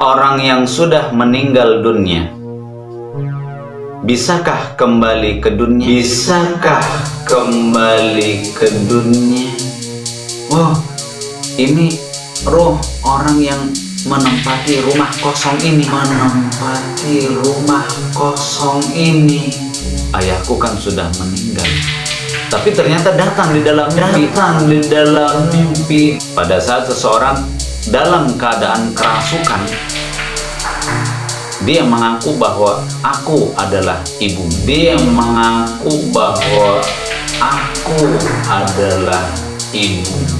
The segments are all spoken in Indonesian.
orang yang sudah meninggal dunia, bisakah kembali ke dunia? Bisakah kembali ke dunia? Oh, ini roh orang yang menempati rumah kosong ini. Menempati rumah kosong ini. Ayahku kan sudah meninggal, tapi ternyata datang di dalam mimpi. Pada saat seseorang dalam keadaan kerasukan, dia mengaku bahwa aku adalah ibu. Dia mengaku bahwa aku adalah ibu.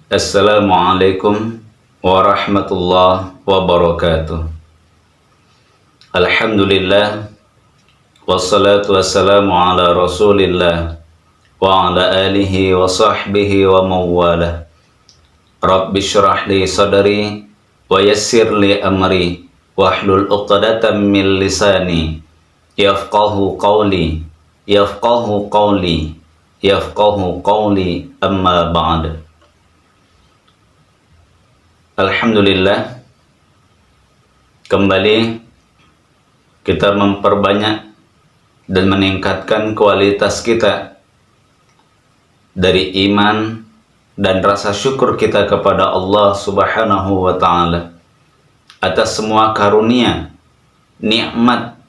Assalamualaikum warahmatullahi wabarakatuh. Alhamdulillah, wassalatu wassalamu ala rasulillah wa ala alihi wa sahbihi wa mawala. Rabbi syrah li sadri wa yassir li amri wahlul uqdatan min lisani yafqahu qawli amma ba'd. Alhamdulillah, kembali kita memperbanyak dan meningkatkan kualitas kita dari iman dan rasa syukur kita kepada Allah Subhanahu wa Ta'ala atas semua karunia, nikmat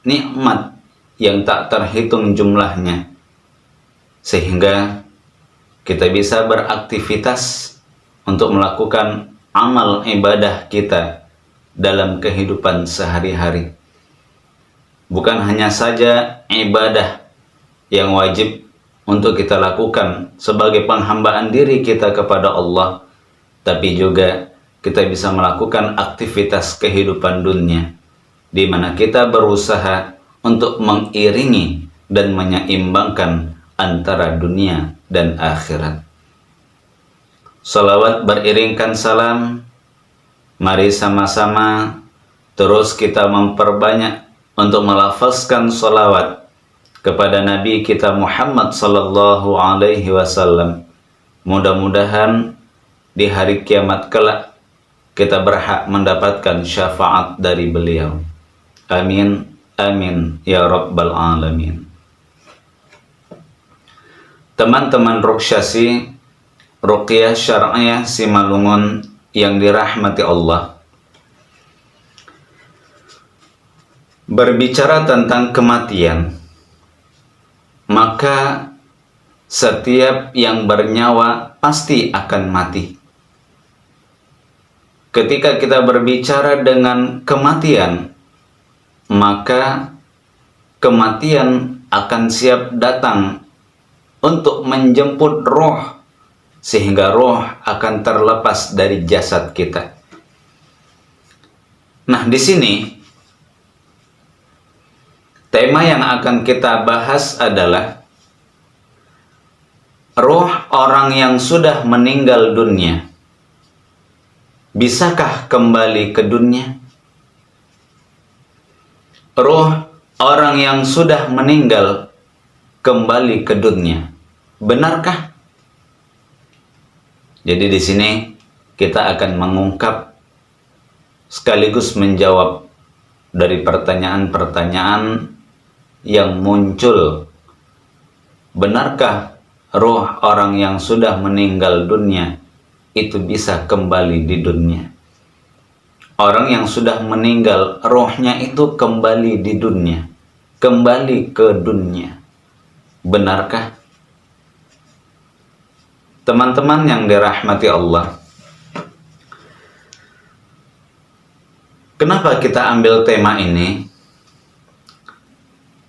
yang tak terhitung jumlahnya, sehingga kita bisa beraktivitas untuk melakukan amal ibadah kita dalam kehidupan sehari-hari. Bukan hanya saja ibadah yang wajib untuk kita lakukan sebagai penghambaan diri kita kepada Allah, tapi juga kita bisa melakukan aktivitas kehidupan dunia, di mana kita berusaha untuk mengiringi dan menyeimbangkan antara dunia dan akhirat. Salawat beriringkan salam, mari sama-sama terus kita memperbanyak untuk melafazkan salawat kepada Nabi kita Muhammad sallallahu alaihi wasallam. Mudah-mudahan di hari kiamat kelak kita berhak mendapatkan syafaat dari beliau. Amin, amin, ya rabbal alamin. Teman-teman Ruqyasi, Ruqyah Syar'iyah Simalungun yang dirahmati Allah, berbicara tentang kematian, maka setiap yang bernyawa pasti akan mati. Ketika kita berbicara dengan kematian, maka kematian akan siap datang untuk menjemput roh, sehingga roh akan terlepas dari jasad kita. Nah, di sini tema yang akan kita bahas adalah roh orang yang sudah meninggal dunia, bisakah kembali ke dunia? Roh orang yang sudah meninggal kembali ke dunia, benarkah? Jadi di sini kita akan mengungkap sekaligus menjawab dari pertanyaan-pertanyaan yang muncul. Benarkah roh orang yang sudah meninggal dunia itu bisa kembali di dunia? Orang yang sudah meninggal, rohnya itu kembali di dunia, kembali ke dunia. Benarkah? Teman-teman yang dirahmati Allah, kenapa kita ambil tema ini?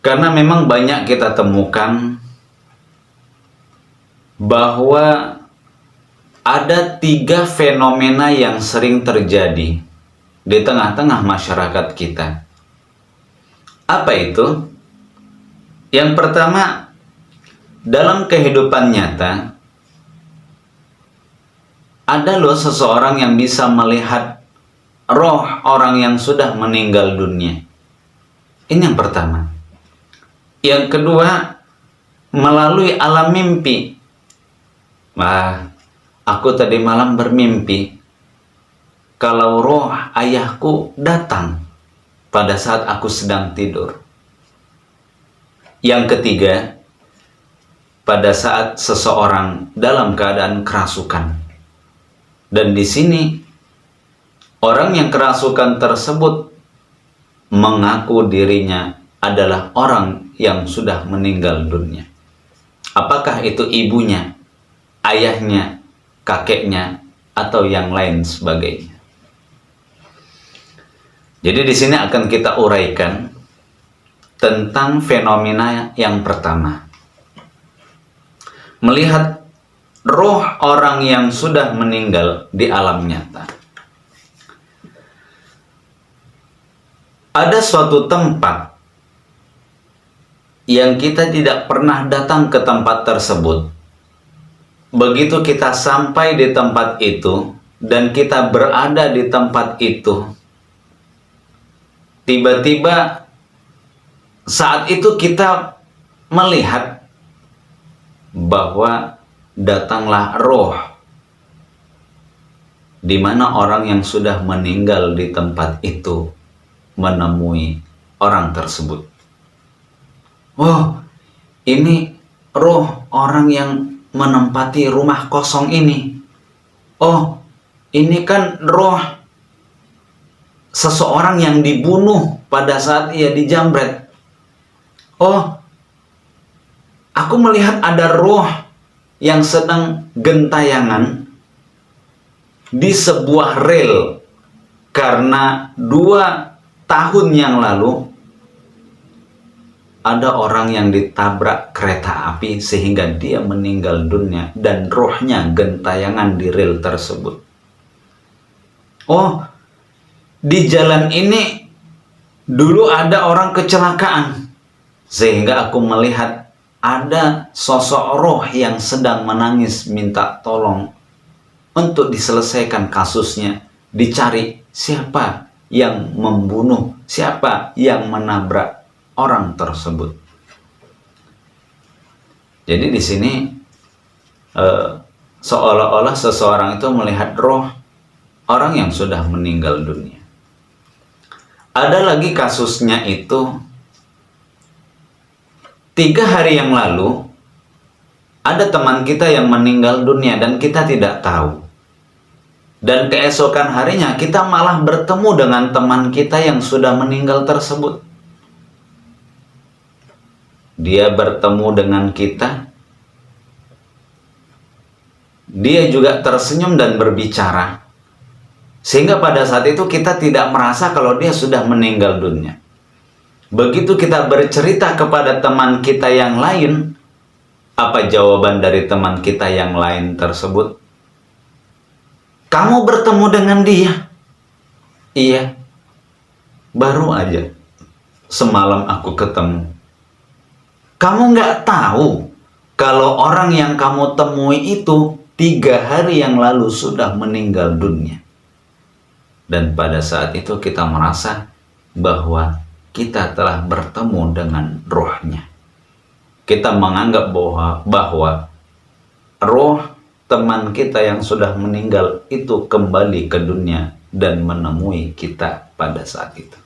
Karena memang banyak kita temukan bahwa ada 3 fenomena yang sering terjadi di tengah-tengah masyarakat kita. Apa itu? Yang pertama, dalam kehidupan nyata, ada loh seseorang yang bisa melihat roh orang yang sudah meninggal dunia. Ini yang pertama. Yang kedua, melalui alam mimpi. Wah, aku tadi malam bermimpi kalau roh ayahku datang pada saat aku sedang tidur. Yang ketiga, pada saat seseorang dalam keadaan kerasukan. Dan di sini orang yang kerasukan tersebut mengaku dirinya adalah orang yang sudah meninggal dunia. Apakah itu ibunya, ayahnya, kakeknya, atau yang lain sebagainya. Jadi di sini akan kita uraikan tentang fenomena yang pertama. Melihat roh orang yang sudah meninggal di alam nyata. Ada suatu tempat yang kita tidak pernah datang ke tempat tersebut. Begitu kita sampai di tempat itu dan kita berada di tempat itu, tiba-tiba saat itu kita melihat bahwa datanglah roh di mana orang yang sudah meninggal di tempat itu menemui orang tersebut. Oh, ini roh orang yang menempati rumah kosong ini. Oh, ini kan roh seseorang yang dibunuh pada saat ia dijamret. Oh, aku melihat ada roh yang sedang gentayangan di sebuah rel karena 2 tahun yang lalu ada orang yang ditabrak kereta api sehingga dia meninggal dunia dan rohnya gentayangan di rel tersebut. Oh, di jalan ini dulu ada orang kecelakaan sehingga aku melihat ada sosok roh yang sedang menangis minta tolong untuk diselesaikan kasusnya, dicari siapa yang membunuh, siapa yang menabrak orang tersebut. Jadi di sini seolah-olah seseorang itu melihat roh orang yang sudah meninggal dunia. Ada lagi kasusnya itu 3 hari yang lalu ada teman kita yang meninggal dunia dan kita tidak tahu. Dan keesokan harinya kita malah bertemu dengan teman kita yang sudah meninggal tersebut. Dia bertemu dengan kita. Dia juga tersenyum dan berbicara. Sehingga pada saat itu kita tidak merasa kalau dia sudah meninggal dunia. Begitu kita bercerita kepada teman kita yang lain, apa jawaban dari teman kita yang lain tersebut? Kamu bertemu dengan dia? Iya, baru aja semalam aku ketemu. Kamu nggak tahu kalau orang yang kamu temui itu 3 hari yang lalu sudah meninggal dunia. Dan pada saat itu kita merasa bahwa kita telah bertemu dengan rohnya. Kita menganggap bahwa roh teman kita yang sudah meninggal itu kembali ke dunia dan menemui kita pada saat itu.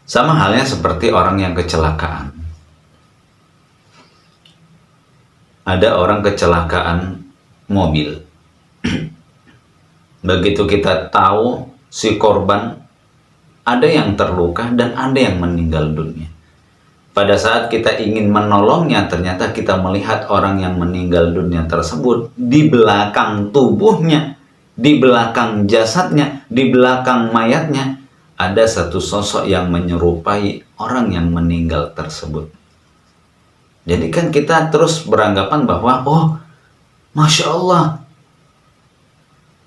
Sama halnya seperti orang yang kecelakaan. Ada orang kecelakaan mobil. Begitu kita tahu si korban, ada yang terluka dan ada yang meninggal dunia. Pada saat kita ingin menolongnya, ternyata kita melihat orang yang meninggal dunia tersebut di belakang tubuhnya, di belakang jasadnya, di belakang mayatnya, ada satu sosok yang menyerupai orang yang meninggal tersebut. Jadi kan kita terus beranggapan bahwa, oh, Masya Allah,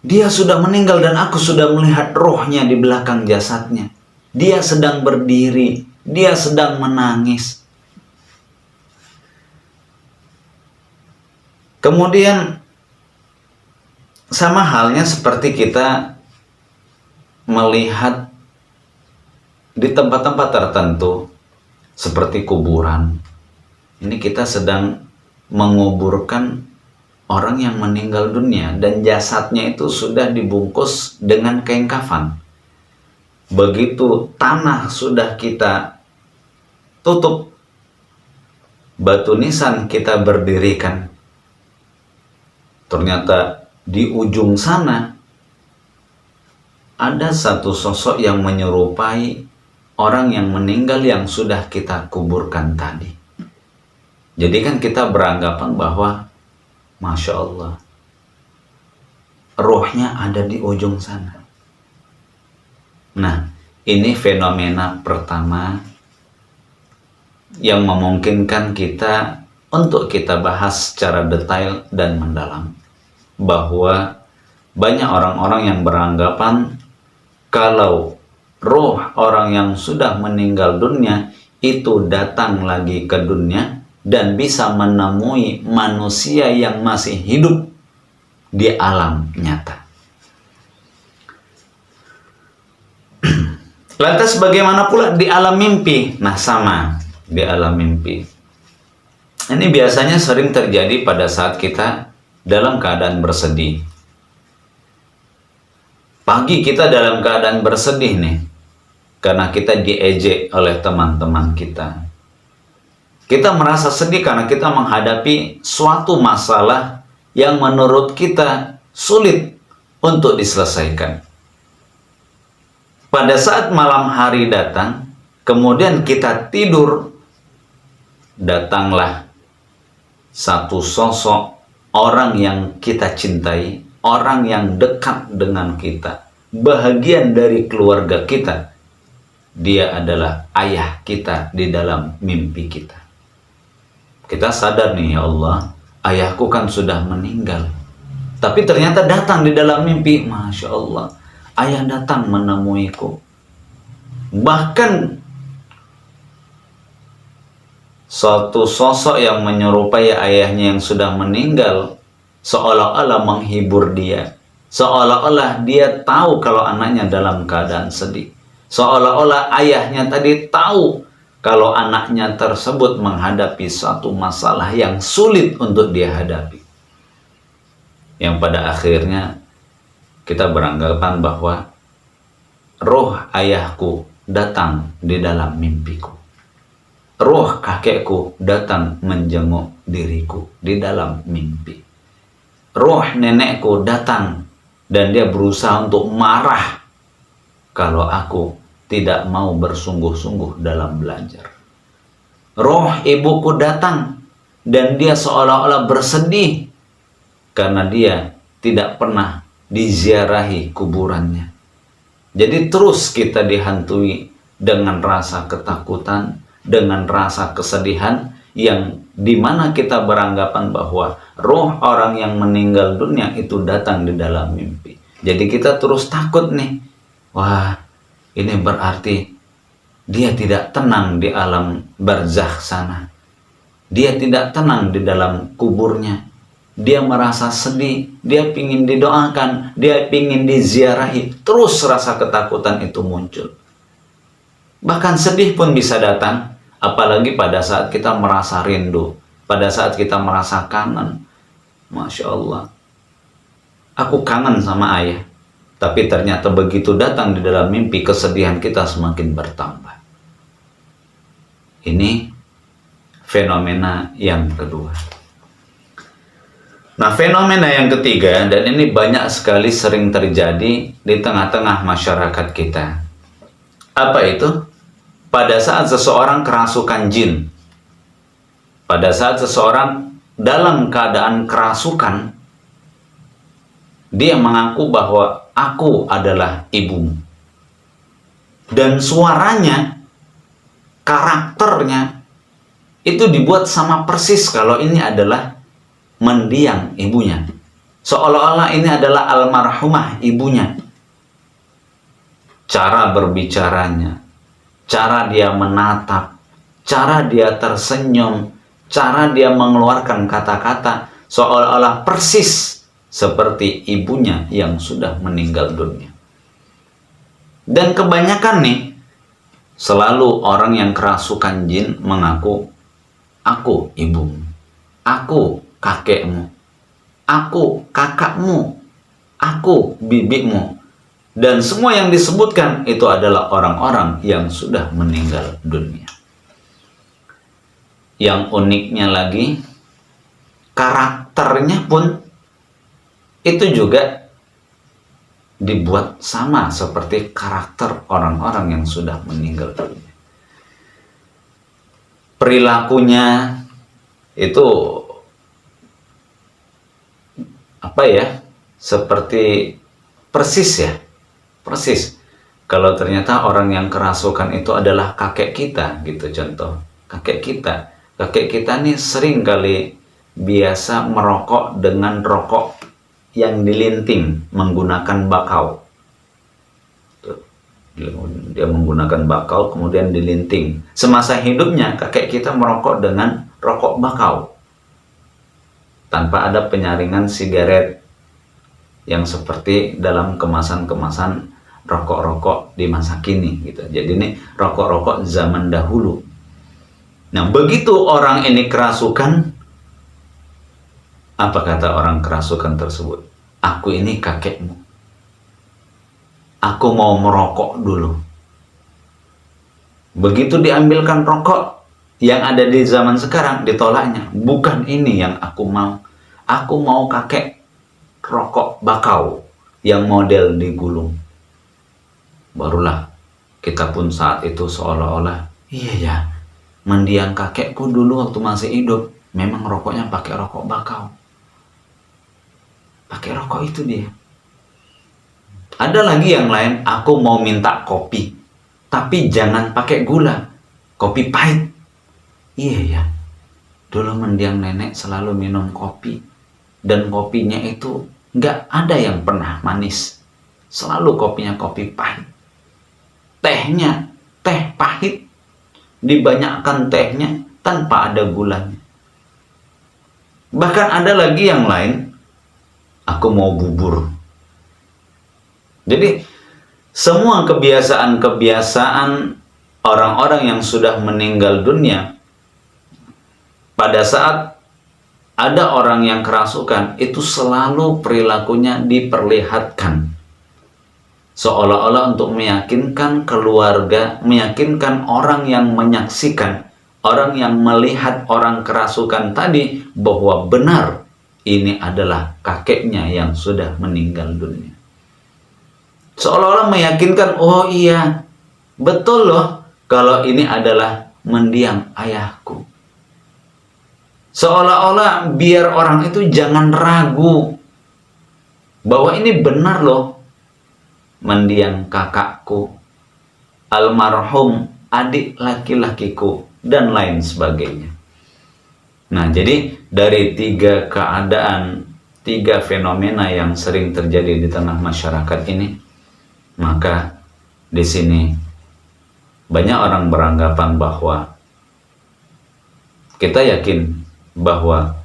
dia sudah meninggal dan aku sudah melihat rohnya di belakang jasadnya. Dia sedang berdiri, dia sedang menangis. Kemudian sama halnya seperti kita melihat di tempat-tempat tertentu seperti kuburan. Ini kita sedang menguburkan orang yang meninggal dunia dan jasadnya itu sudah dibungkus dengan kain kafan. Begitu tanah sudah kita tutup, batu nisan kita berdirikan, ternyata di ujung sana ada satu sosok yang menyerupai orang yang meninggal yang sudah kita kuburkan tadi. Jadi kan kita beranggapan bahwa Masya Allah, rohnya ada di ujung sana. Nah, ini fenomena pertama yang memungkinkan kita untuk kita bahas secara detail dan mendalam. Bahwa banyak orang-orang yang beranggapan kalau roh orang yang sudah meninggal dunia itu datang lagi ke dunia dan bisa menemui manusia yang masih hidup di alam nyata. Lantas bagaimana pula di alam mimpi? Nah, sama di alam mimpi. Ini biasanya sering terjadi pada saat kita dalam keadaan bersedih. Pagi kita dalam keadaan bersedih nih, karena kita diejek oleh teman-teman kita. Kita merasa sedih karena kita menghadapi suatu masalah yang menurut kita sulit untuk diselesaikan. Pada saat malam hari datang, kemudian kita tidur, datanglah satu sosok orang yang kita cintai, orang yang dekat dengan kita, bahagian dari keluarga kita. Dia adalah ayah kita di dalam mimpi kita. Kita sadar nih, ya Allah, ayahku kan sudah meninggal. Tapi ternyata datang di dalam mimpi, Masya Allah, ayah datang menemuiku. Bahkan suatu sosok yang menyerupai ayahnya yang sudah meninggal seolah-olah menghibur dia. Seolah-olah dia tahu kalau anaknya dalam keadaan sedih. Seolah-olah ayahnya tadi tahu kalau anaknya tersebut menghadapi suatu masalah yang sulit untuk dia hadapi. Yang pada akhirnya kita beranggapan bahwa roh ayahku datang di dalam mimpiku. Roh kakekku datang menjenguk diriku di dalam mimpi. Roh nenekku datang dan dia berusaha untuk marah kalau aku tidak mau bersungguh-sungguh dalam belajar. Roh ibuku datang dan dia seolah-olah bersedih karena dia tidak pernah diziarahi kuburannya. Jadi terus kita dihantui dengan rasa ketakutan, dengan rasa kesedihan, yang dimana kita beranggapan bahwa roh orang yang meninggal dunia itu datang di dalam mimpi. Jadi kita terus takut nih. Wah, ini berarti dia tidak tenang di alam barzakh sana. Dia tidak tenang di dalam kuburnya. Dia merasa sedih, dia ingin didoakan, dia ingin diziarahi. Terus rasa ketakutan itu muncul. Bahkan sedih pun bisa datang, apalagi pada saat kita merasa rindu, pada saat kita merasa kangen. Masya Allah, aku kangen sama ayah. Tapi ternyata begitu datang di dalam mimpi, kesedihan kita semakin bertambah. Ini fenomena yang kedua. Nah, fenomena yang ketiga, dan ini banyak sekali sering terjadi di tengah-tengah masyarakat kita. Apa itu? Pada saat seseorang kerasukan jin, pada saat seseorang dalam keadaan kerasukan, dia mengaku bahwa aku adalah ibumu. Dan suaranya, karakternya, itu dibuat sama persis kalau ini adalah mendiang ibunya. Seolah-olah ini adalah almarhumah ibunya. Cara berbicaranya, cara dia menatap, cara dia tersenyum, cara dia mengeluarkan kata-kata, seolah-olah persis seperti ibunya yang sudah meninggal dunia. Dan kebanyakan nih, selalu orang yang kerasukan jin mengaku, aku ibumu, aku kakekmu, aku kakakmu, aku bibimu. Dan semua yang disebutkan itu adalah orang-orang yang sudah meninggal dunia. Yang uniknya lagi, karakternya pun itu juga dibuat sama seperti karakter orang-orang yang sudah meninggal dunia. Perilakunya itu seperti persis ya, persis. Kalau ternyata orang yang kerasukan itu adalah kakek kita gitu, contoh kakek kita nih sering kali biasa merokok dengan rokok yang dilinting menggunakan bakau. Dia menggunakan bakau kemudian dilinting. Semasa hidupnya kakek kita merokok dengan rokok bakau tanpa ada penyaringan sigaret yang seperti dalam kemasan-kemasan rokok-rokok di masa kini gitu. Jadi ini rokok-rokok zaman dahulu. Nah, begitu orang ini kerasukan, apa kata orang kerasukan tersebut? Aku ini kakekmu. Aku mau merokok dulu. Begitu diambilkan rokok yang ada di zaman sekarang, ditolaknya. Bukan ini yang aku mau. Aku mau kakek rokok bakau yang model digulung. Barulah kita pun saat itu seolah-olah, iya ya, mendiang kakekku dulu waktu masih hidup, memang rokoknya pakai rokok bakau. Pakai rokok itu dia. Ada lagi yang lain, aku mau minta kopi, tapi jangan pakai gula, kopi pahit. Iya ya, dulu mendiang nenek selalu minum kopi, dan kopinya itu nggak ada yang pernah manis, selalu kopinya kopi pahit. Tehnya teh pahit, dibanyakkan tehnya tanpa ada gulanya. Bahkan ada lagi yang lain, aku mau bubur. Jadi semua kebiasaan-kebiasaan orang-orang yang sudah meninggal dunia, pada saat ada orang yang kerasukan, itu selalu perilakunya diperlihatkan seolah-olah untuk meyakinkan keluarga, meyakinkan orang yang menyaksikan, orang yang melihat orang kerasukan tadi bahwa benar ini adalah kakeknya yang sudah meninggal dunia. Seolah-olah meyakinkan, oh iya, betul loh kalau ini adalah mendiang ayahku. Seolah-olah biar orang itu jangan ragu bahwa ini benar loh, mendiang kakakku, almarhum adik laki-lakiku, dan lain sebagainya. Nah, jadi dari tiga keadaan, tiga fenomena yang sering terjadi di tengah masyarakat ini, maka di sini banyak orang beranggapan bahwa kita yakin bahwa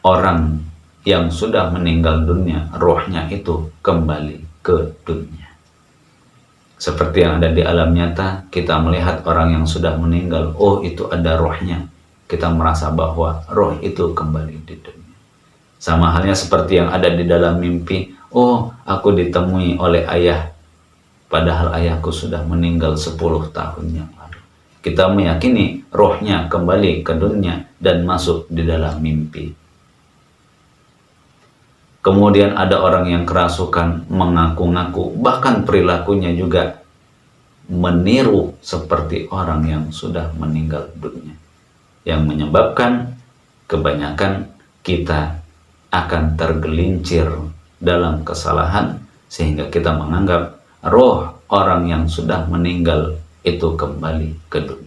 orang yang sudah meninggal dunia, rohnya itu kembali ke dunia. Seperti yang ada di alam nyata, kita melihat orang yang sudah meninggal, oh itu ada rohnya. Kita merasa bahwa roh itu kembali di dunia. Sama halnya seperti yang ada di dalam mimpi, oh aku ditemui oleh ayah, padahal ayahku sudah meninggal 10 tahun yang lalu. Kita meyakini rohnya kembali ke dunia dan masuk di dalam mimpi. Kemudian ada orang yang kerasukan mengaku-ngaku, bahkan perilakunya juga meniru seperti orang yang sudah meninggal dunia. Yang menyebabkan kebanyakan kita akan tergelincir dalam kesalahan sehingga kita menganggap roh orang yang sudah meninggal itu kembali ke dunia.